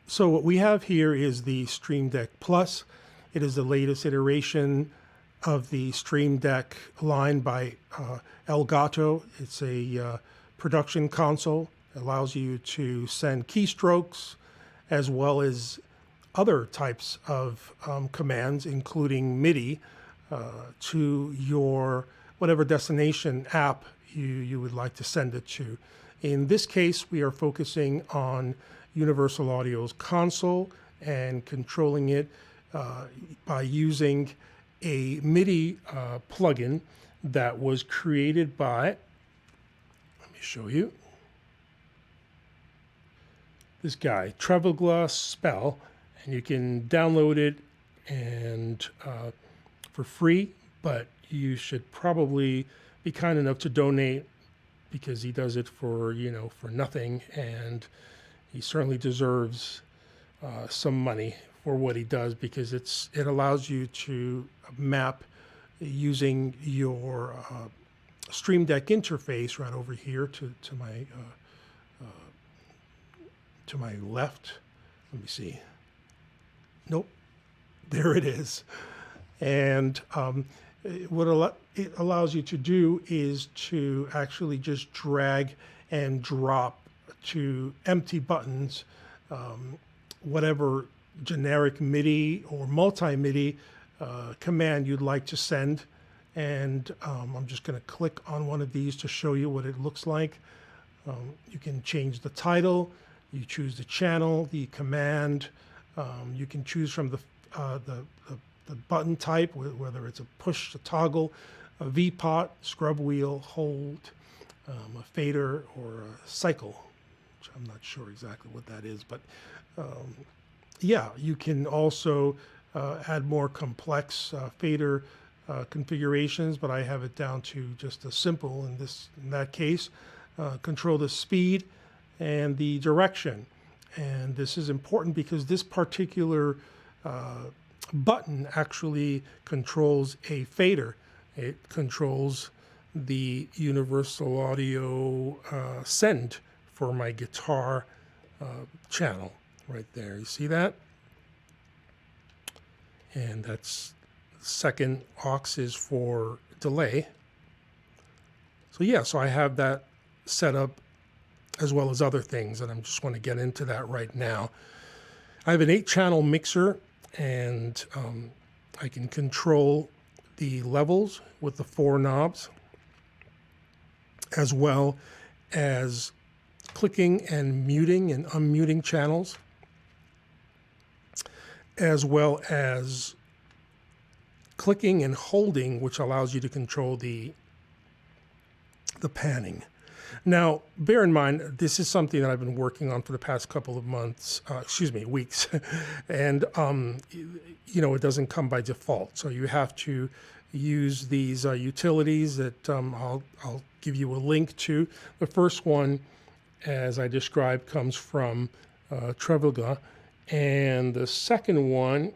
So what we have here is the Streamdeck Plus. It is the latest iteration of the Streamdeck line by Elgato. It's a production console. It allows you to send keystrokes as well as other types of commands, including Midi, to your whatever destination app you would like to send it to. In this case, we are focusing on Universal Audio's console and controlling it by using a Midi plugin that was created by, let me show you, this guy, Varga Spell, and you can download it and for free, but you should probably be kind enough to donate because he does it for, for nothing, and he certainly deserves some money for what he does, because it allows you to map using your Streamdeck interface right over here to my left. Let me see. Nope, there it is. And what it allows you to do is to actually just drag and drop to empty buttons, whatever generic MIDI or multi-MIDI command you'd like to send. And I'm just going to click on one of these to show you what it looks like. You can change the title, you choose the channel, the command, you can choose from the button type, whether it's a push, a toggle, a V-pot, scrub wheel, hold, a fader, or a cycle, which I'm not sure exactly what that is, but yeah, you can also add more complex fader configurations, but I have it down to just a simple in that case. Control the speed and the direction. And this is important because this particular button actually controls a fader. It controls the Universal Audio send for my guitar channel right there. You see that? And that's second aux is for delay. So yeah, so I have that set up as well as other things, and I'm just going to get into that right now. I have an 8-channel mixer, and I can control the levels with the 4 knobs, as well as clicking and muting and unmuting channels, as well as clicking and holding, which allows you to control the panning. Now, bear in mind, this is something that I've been working on for the past couple of months, weeks, and it doesn't come by default. So you have to use these utilities that I'll give you a link to. The first one, as I described, comes from Varga, and the second one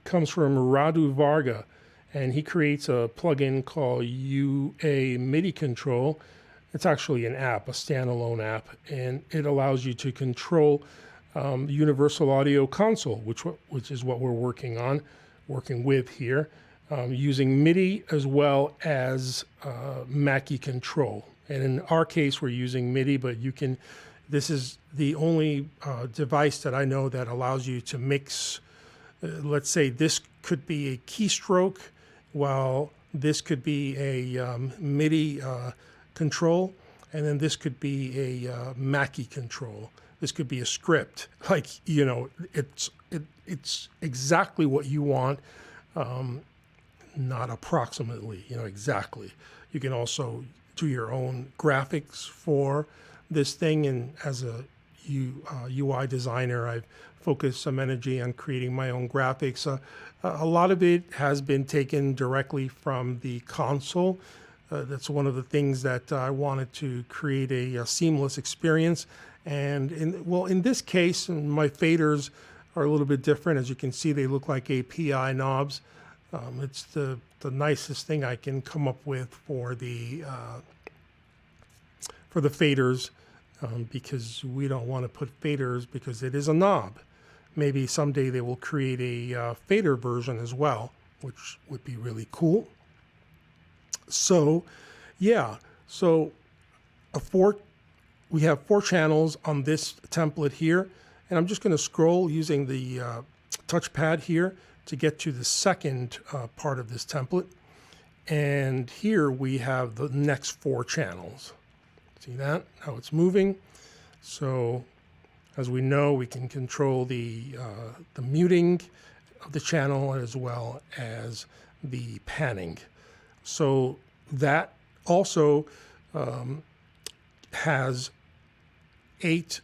comes from Radu Varga. And he creates a plugin called UA MIDI Control. It's actually an app, a standalone app, and it allows you to control the Universal Audio console, which is what we're working with here, using MIDI as well as Mackie control. And in our case, we're using MIDI, but this is the only device that I know that allows you to mix. Let's say this could be a keystroke, while this could be a MIDI control, and then this could be a Mackie control. This could be a script. It's exactly what you want, not approximately, exactly. You can also do your own graphics for this thing, and as a UI designer, I've focused some energy on creating my own graphics. A lot of it has been taken directly from the console. That's one of the things that I wanted to create a seamless experience. And in this case, my faders are a little bit different. As you can see, they look like API knobs. It's the nicest thing I can come up with for the faders. because we don't want to put faders because it is a knob. Maybe someday they will create a fader version as well, which would be really cool. So yeah, so we have 4 channels on this template here, and I'm just going to scroll using the touchpad here to get to the second part of this template. And here we have the next 4 channels. See that? How it's moving. So as we know, we can control the muting of the channel as well as the panning. So that also has 8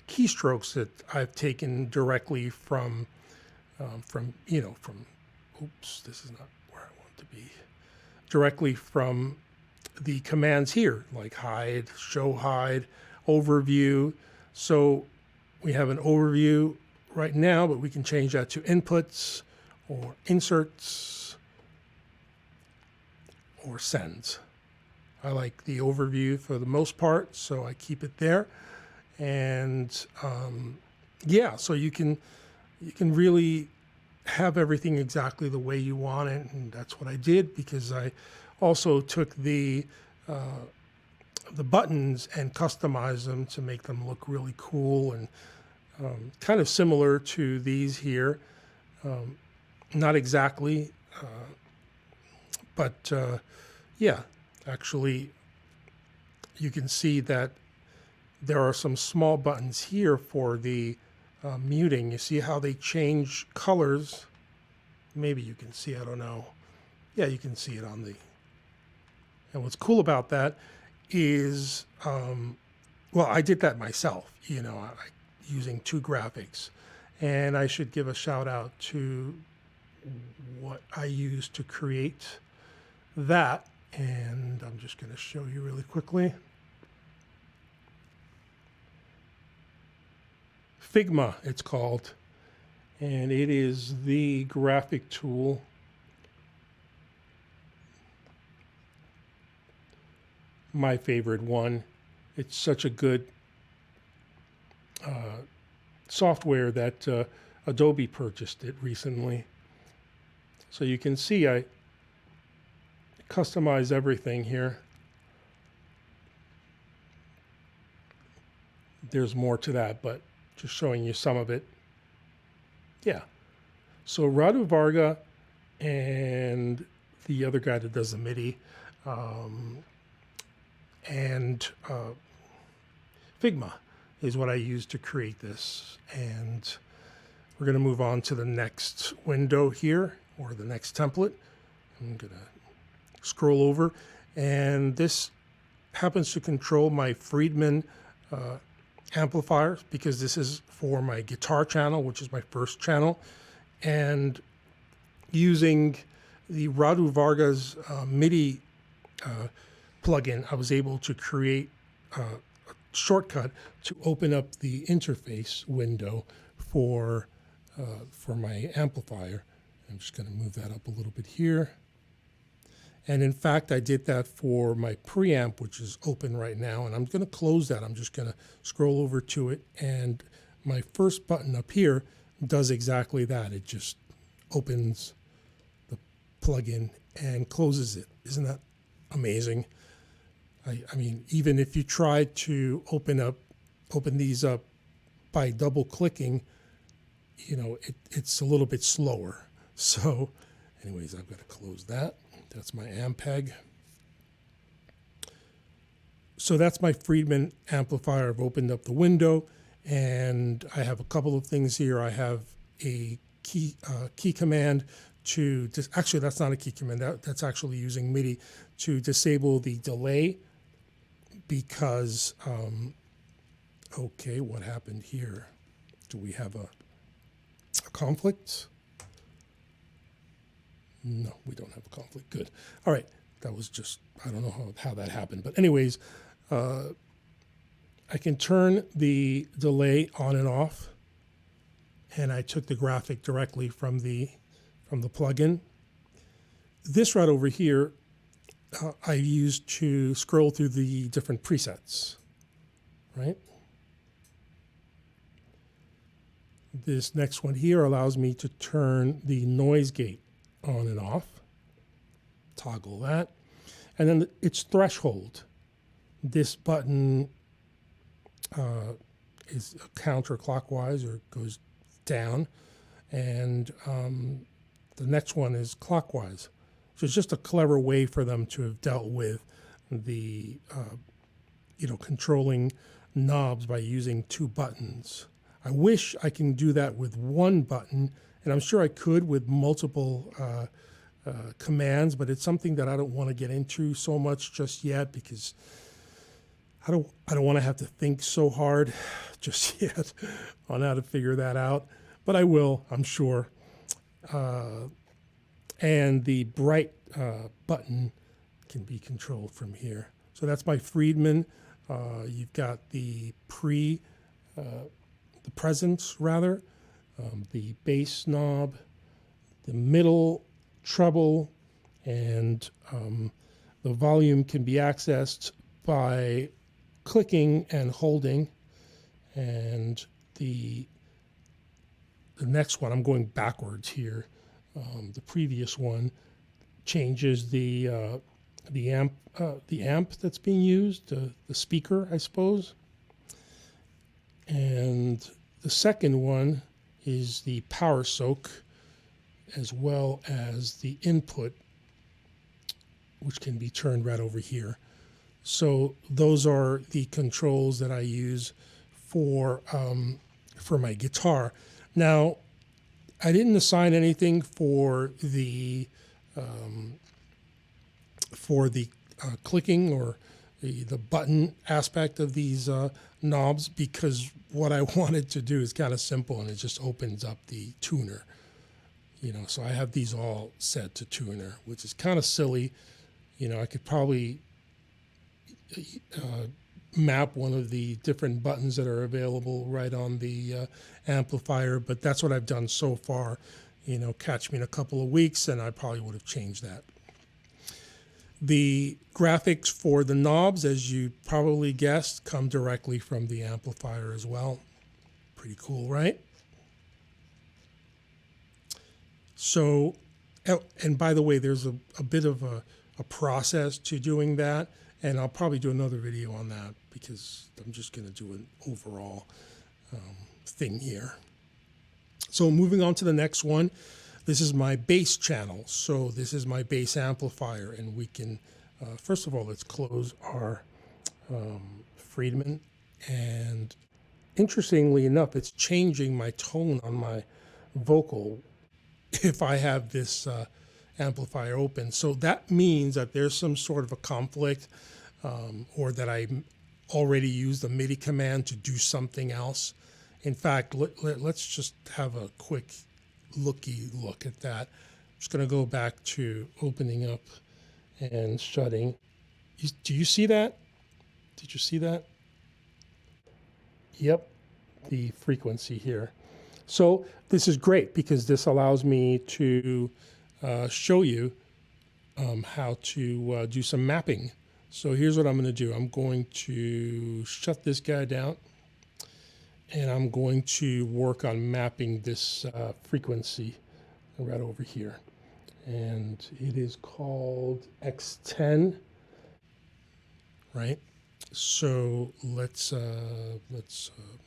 keystrokes that I've taken directly from oops, this is not where I want to be. Directly from the commands here, like hide, show hide, overview. So we have an overview right now, but we can change that to inputs or inserts or sends. I like the overview for the most part, so I keep it there. And yeah, so you can really have everything exactly the way you want it, and that's what I did, because I also took the buttons and customized them to make them look really cool and kind of similar to these here. Not exactly, but yeah, actually you can see that there are some small buttons here for the muting. You see how they change colors? Maybe you can see, I don't know. Yeah, you can see it on the... And what's cool about that is, well, I did that myself, using 2 graphics. And I should give a shout out to what I used to create that. And I'm just going to show you really quickly. Figma, it's called, and it is the graphic tool my favorite one. It's such a good software that Adobe purchased it recently. So you can see I customize everything here. There's more to that, but just showing you some of it. Yeah. So Radu, Varga, and the other guy that does the Midi, and Figma is what I use to create this. And we're going to move on to the next window here, or the next template. I'm going to scroll over, and this happens to control my Friedman amplifiers, because this is for my guitar channel, which is my first channel. And using the Radu Varga's Midi plugin, I was able to create a shortcut to open up the interface window for my amplifier. I'm just going to move that up a little bit here. And in fact, I did that for my preamp, which is open right now, and I'm going to close that. I'm just going to scroll over to it, and my first button up here does exactly that. It just opens the plugin and closes it. Isn't that amazing? I mean, even if you try to open these up by double clicking, it's a little bit slower. So anyways, I've got to close that. That's my Ampeg. So that's my Friedman amplifier. I've opened up the window, and I have a couple of things here. I have a key command to, actually that's not a key command, that's actually using Midi to disable the delay, because, okay, what happened here? Do we have a conflict? No, we don't have a conflict. Good. All right. That was just, I don't know how that happened. But anyways, I can turn the delay on and off. And I took the graphic directly from the plugin. This right over here, I used to scroll through the different presets. right? This next one here allows me to turn the noise gate on and off. Toggle that. And then its threshold. This button is counterclockwise or goes down. And the next one is clockwise. So it's just a clever way for them to have dealt with the, controlling knobs by using two buttons. I wish I can do that with one button, and I'm sure I could with multiple commands, but it's something that I don't want to get into so much just yet because I don't want to have to think so hard just yet on how to figure that out. But I will, I'm sure. And the bright button can be controlled from here. So that's my Friedman. You've got the presence rather, the bass knob, the middle treble, and the volume can be accessed by clicking and holding. And the next one, I'm going backwards here. The previous one changes the amp that's being used, the speaker, I suppose. And the second one is the power soak, as well as the input, which can be turned right over here. So those are the controls that I use for my guitar. Now, I didn't assign anything for the clicking or the button aspect of these knobs, because what I wanted to do is kind of simple, and it just opens up the tuner. So I have these all set to tuner, which is kind of silly. I could probably map one of the different buttons that are available right on the amplifier, but that's what I've done so far. Catch me in a couple of weeks and I probably would have changed that. The graphics for the knobs, as you probably guessed, come directly from the amplifier as well. Pretty cool, right? So, and by the way, there's a bit of a process to doing that, and I'll probably do another video on that because I'm just going to do an overall thing here. So moving on to the next one, this is my bass channel. So this is my bass amplifier, and we can, first of all, let's close our Friedman. And interestingly enough, it's changing my tone on my vocal if I have this amplifier open. So that means that there's some sort of a conflict, or that I already used the Midi command to do something else. In fact, let's just have a quick look at that. I'm just going to go back to opening up and shutting. Do you see that? Did you see that? Yep, the frequency here. So this is great because this allows me to show you how to do some mapping. So here's what I'm going to do. I'm going to shut this guy down, and I'm going to work on mapping this frequency right over here. And it is called X10, right? So let's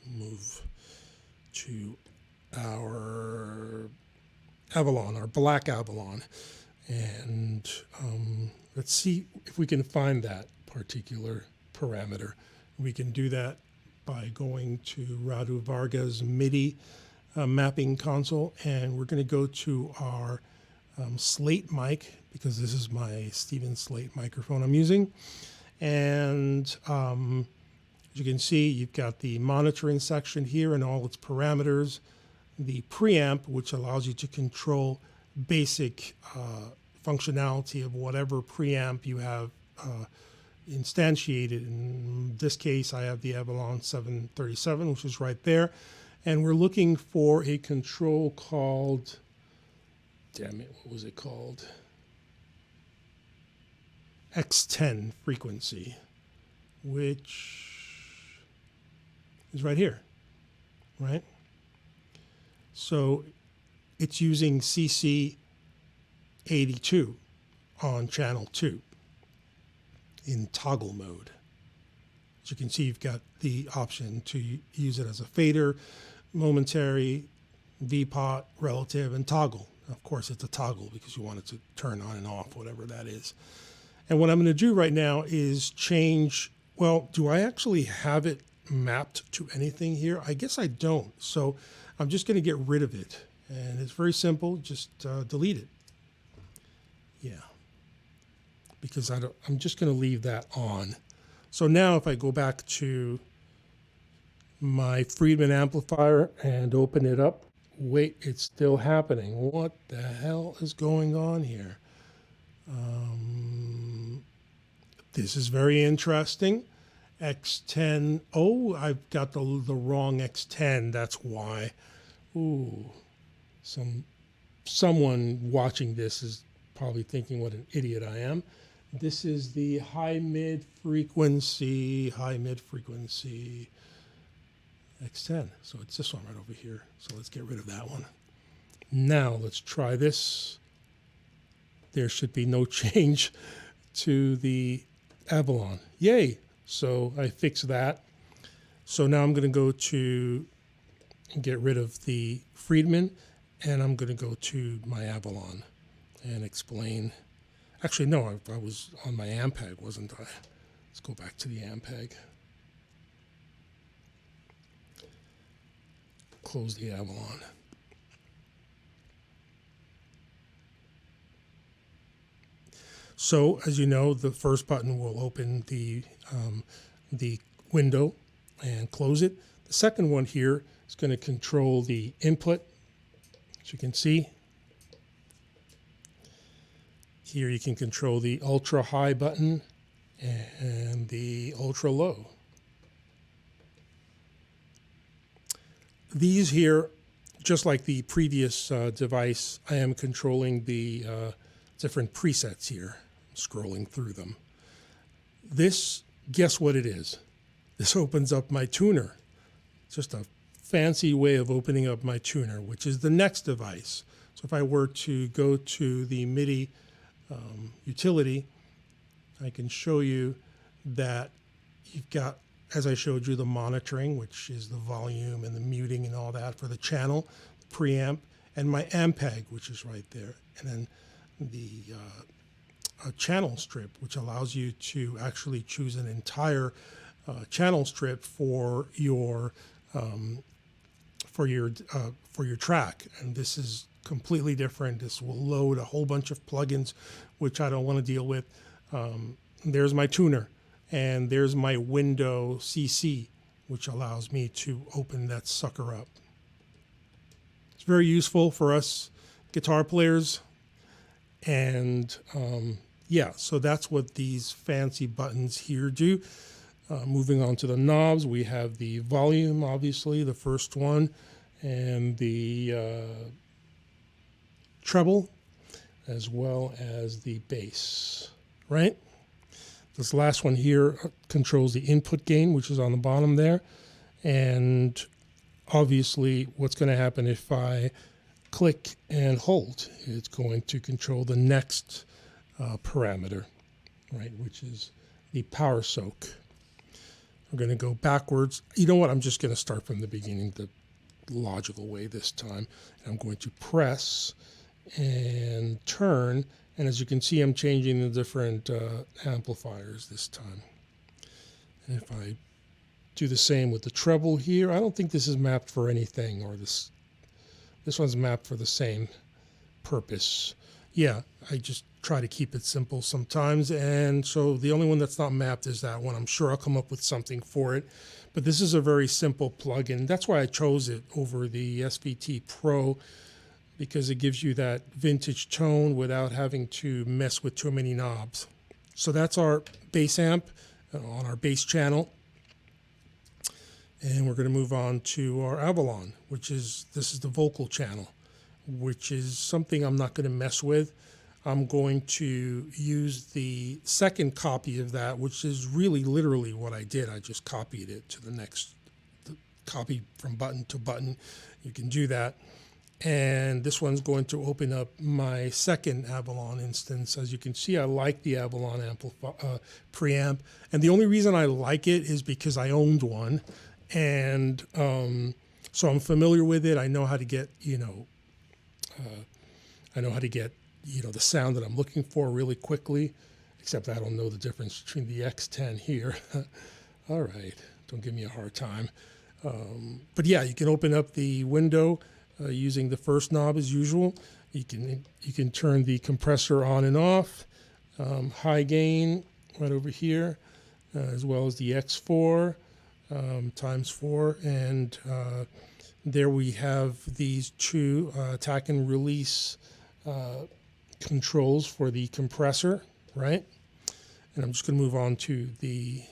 move to our Avalon, our black Avalon, and let's see if we can find that particular parameter. We can do that by going to Radu Varga's Midi mapping console, and we're going to go to our Slate mic, because this is my Stevens Slate microphone I'm using. And as you can see, you've got the monitoring section here and all its parameters, the preamp, which allows you to control basic functionality of whatever preamp you have instantiated. In this case, I have the Avalon 737, which is right there. And we're looking for a control called, damn it, what was it called? X10 frequency, which is right here, right? So it's using CC82 on channel 2 in toggle mode. As you can see, you've got the option to use it as a fader, momentary, V-pot, relative, and toggle. Of course, it's a toggle because you want it to turn on and off, whatever that is. And what I'm going to do right now is change, well, do I actually have it mapped to anything here? I guess I don't. So I'm just going to get rid of it. And it's very simple. Just delete it. Yeah. Because I'm just going to leave that on. So now if I go back to my Friedman amplifier and open it up, wait, it's still happening. What the hell is going on here? This is very interesting. X10, oh, I've got the wrong X10, that's why. Ooh, someone watching this is probably thinking what an idiot I am. This is the high-mid frequency X10. So it's this one right over here. So let's get rid of that one. Now let's try this. There should be no change to the Avalon. Yay! So I fixed that. So now I'm going to go to get rid of the Friedman, and I'm going to go to my Avalon and explain. Actually, no, I was on my Ampeg, wasn't I? Let's go back to the Ampeg. Close the Avalon. So, as you know, the first button will open the window and close it. The second one here is going to control the input. As you can see, here you can control the ultra high button and the ultra low. These here, just like the previous device, I am controlling the different presets here, scrolling through them. This, guess what it is? This opens up my tuner. It's just a fancy way of opening up my tuner, which is the next device. So if I were to go to the Midi utility, I can show you that you've got, as I showed you, the monitoring, which is the volume and the muting and all that for the channel, the preamp, and my Ampeg, which is right there. And then the channel strip, which allows you to actually choose an entire channel strip for your track. And this is completely different. This will load a whole bunch of plugins, which I don't want to deal with. There's my tuner. And there's my window CC, which allows me to open that sucker up. It's very useful for us guitar players. And yeah, so that's what these fancy buttons here do. Moving on to the knobs, we have the volume, obviously, the first one, and the treble, as well as the bass, right? This last one here controls the input gain, which is on the bottom there. And obviously, what's going to happen if I click and hold? It's going to control the next parameter, right, which is the power soak. We're going to go backwards. You know what? I'm just going to start from the beginning, the logical way this time. And I'm going to press and turn. And as you can see, I'm changing the different amplifiers this time. And if I do the same with the treble here, I don't think this is mapped for anything, or this one's mapped for the same purpose. Yeah, I just try to keep it simple sometimes. And so the only one that's not mapped is that one. I'm sure I'll come up with something for it. But this is a very simple plugin. That's why I chose it over the SVT Pro, because it gives you that vintage tone without having to mess with too many knobs. So that's our bass amp on our bass channel. And we're going to move on to our Avalon, this is the vocal channel, which is something I'm not going to mess with. I'm going to use the second copy of that, which is really literally what I did. I just copied it to the next copy from button to button, you can do that. And this one's going to open up my second Avalon instance. As you can see, I like the Avalon preamp. And the only reason I like it is because I owned one. And so I'm familiar with it. I know how to get, the sound that I'm looking for really quickly, except I don't know the difference between the X10 here. All right, don't give me a hard time. But yeah, you can open up the window using the first knob as usual. You can turn the compressor on and off, high gain right over here, as well as the X4 times 4, and there we have these two attack and release controls for the compressor, right? And I'm just going to move on to the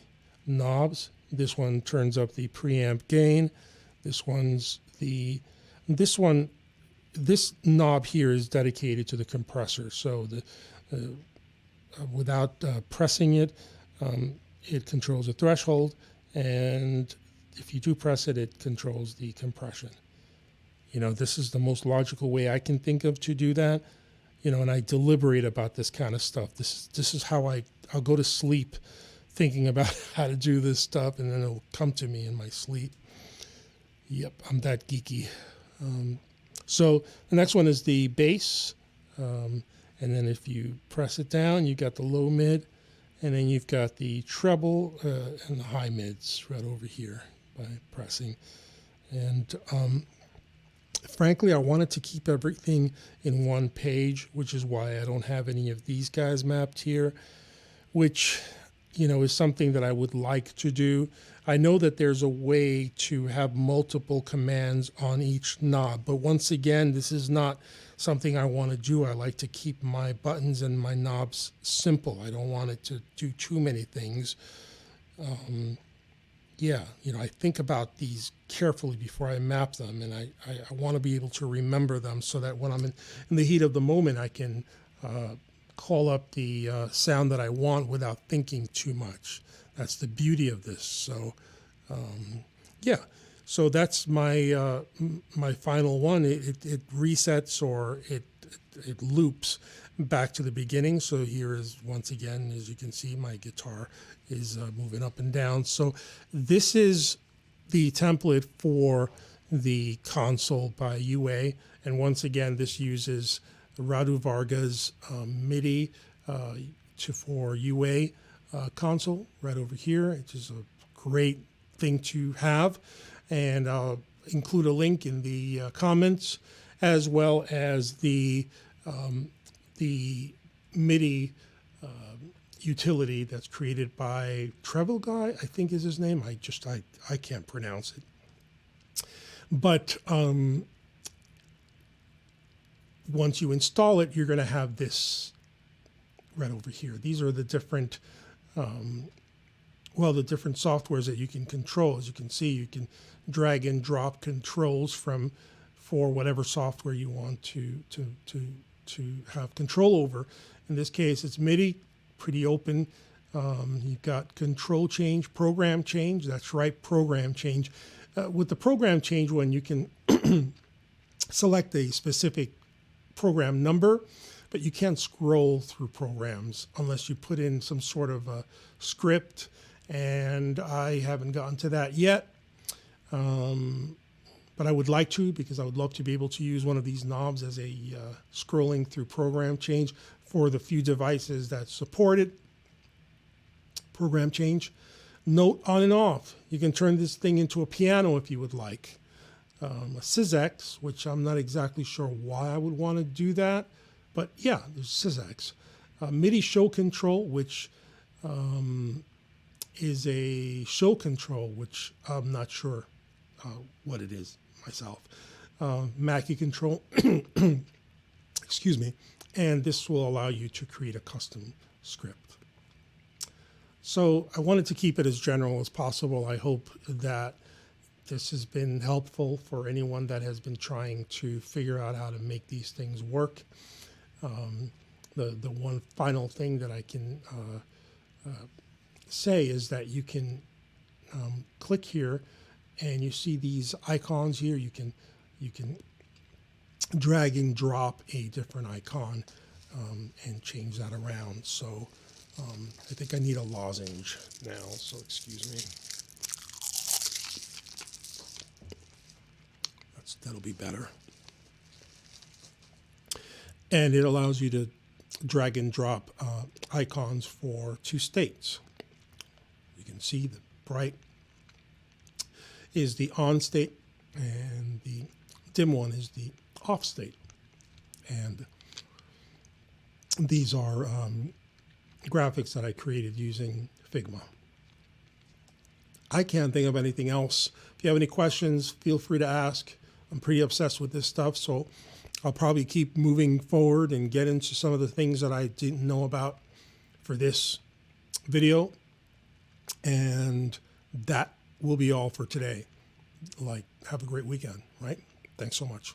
knobs. This one turns up the preamp gain. This knob here is dedicated to the compressor. So without pressing it, it controls the threshold, and if you do press it, it controls the compression. This is the most logical way I can think of to do that. And I deliberate about this kind of stuff. This is how I'll go to sleep thinking about how to do this stuff, and then it'll come to me in my sleep. Yep, I'm that geeky. So the next one is the bass. And then if you press it down, you got the low mid, and then you've got the treble and the high mids right over here by pressing. And frankly, I wanted to keep everything in one page, which is why I don't have any of these guys mapped here, which, is something that I would like to do. I know that there's a way to have multiple commands on each knob, but once again, this is not something I want to do. I like to keep my buttons and my knobs simple. I don't want it to do too many things. I think about these carefully before I map them, and I want to be able to remember them so that when I'm in the heat of the moment, I can call up the sound that I want without thinking too much. That's the beauty of this. So, so that's my my final one. It resets, or it loops back to the beginning. So here is, once again, as you can see, my guitar is moving up and down. So this is the template for the console by UA. And once again, this uses Radu Varga's Midi for UA console right over here, which is a great thing to have. And I'll include a link in the comments, as well as the MIDI utility that's created by Treble Guy, I think is his name. I can't pronounce it. But once you install it, you're going to have this right over here. These are the different the different softwares that you can control. As you can see, you can drag and drop controls for whatever software you want to have control over. In this case, it's MIDI, pretty open. You've got control change, program change. That's right, program change. With the program change one, you can select a specific program number, but you can't scroll through programs unless you put in some sort of a script, and I haven't gotten to that yet. But I would like to, because I would love to be able to use one of these knobs as a scrolling through program change for the few devices that support it. Program change. Note on and off. You can turn this thing into a piano if you would like. A SysX, which I'm not exactly sure why I would want to do that, but yeah, there's SysX. MIDI show control, which is a show control, which I'm not sure what it is myself. Mackie control, excuse me, and this will allow you to create a custom script. So I wanted to keep it as general as possible. I hope that this has been helpful for anyone that has been trying to figure out how to make these things work. The one final thing that I can say is that you can click here and you see these icons here. You can drag and drop a different icon and change that around. So I think I need a lozenge now, so excuse me. That'll be better. And it allows you to drag and drop icons for 2 states. You can see the bright is the on state and the dim one is the off state. And these are graphics that I created using Figma. I can't think of anything else. If you have any questions, feel free to ask. I'm pretty obsessed with this stuff, so I'll probably keep moving forward and get into some of the things that I didn't know about for this video. And that will be all for today. Have a great weekend, right? Thanks so much.